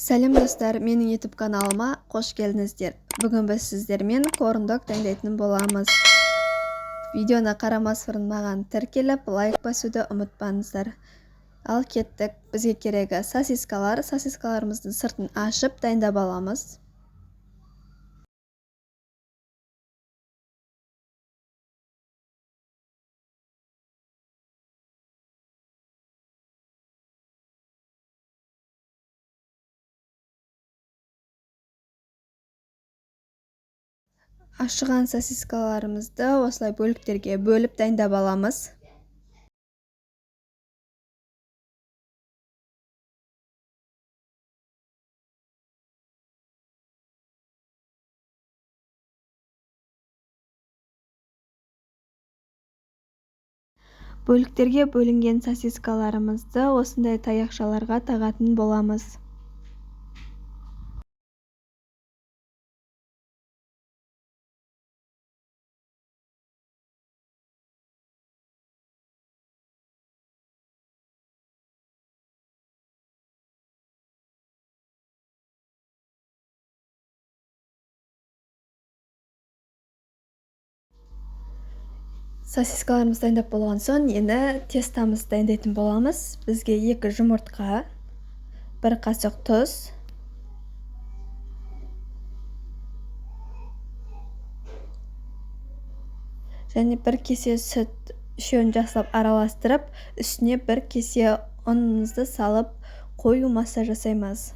Сәлем достар, менің YouTube каналыма қош келдіңіздер. Бүгін біз сіздермен корн-дог дайындайтын боламыз. Видеоны қарамас бұрын маған тіркеліп, лайк басуды ұмытпаңыздар. Ал кеттік, бізге керегі сосискалар. Сосискаларымыздың сыртын ашып дайындап аламыз. Ашыған сосискаларымызды осылай бөліктерге бөліп дайындап аламыз. Бөліктерге бөлінген сосискаларымызды осындай таяқшаларға тағатын боламыз. Сосискаларымыз дайындап болған соң, енді тестамыз дайындайтын боламыз. Бізге 2 жұмыртқа, 1 қасық тұз, және 1 кесе сүт, үшеуін жақсылап араластырып, үстіне 1 кесе ұнымызды салып, қою масса жасаймыз.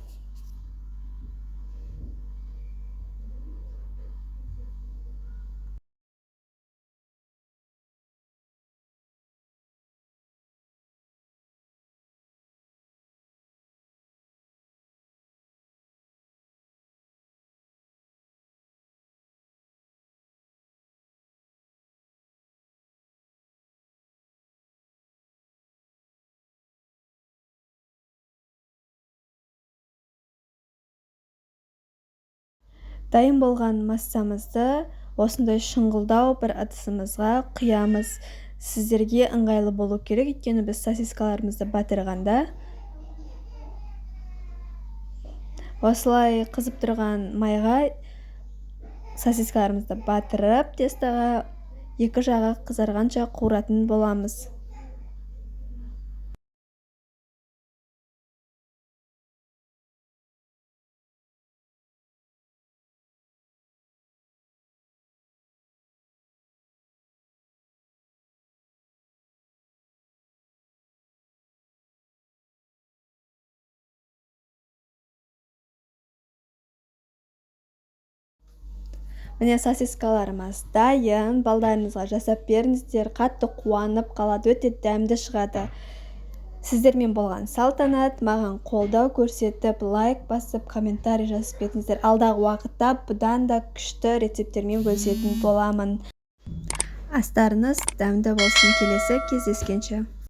Дайын болған массамызды осындай шұңғылдау бір ыдысымызға құямыз. Сіздерге ыңғайлы болу керек, өйткені біз сосискаларымызды батырғанда осылай қызып тұрған майға сосискаларымызды батырып, тестаға 2 жағы қызарғанша қуыратын боламыз. Міне сосискаларымыз дайын, балдарыңызға жасап беріңіздер, қатты қуанып қалады, өте дәмді шығады. Сіздермен болған салтанат, маған қолдау көрсетіп, лайк басып, комментарий жазып кетіңіздер. Алдағы уақытта бұдан да күшті рецепттермен бөлісетін боламын. Астарыңыз дәмді болсын, келесі кездескенше.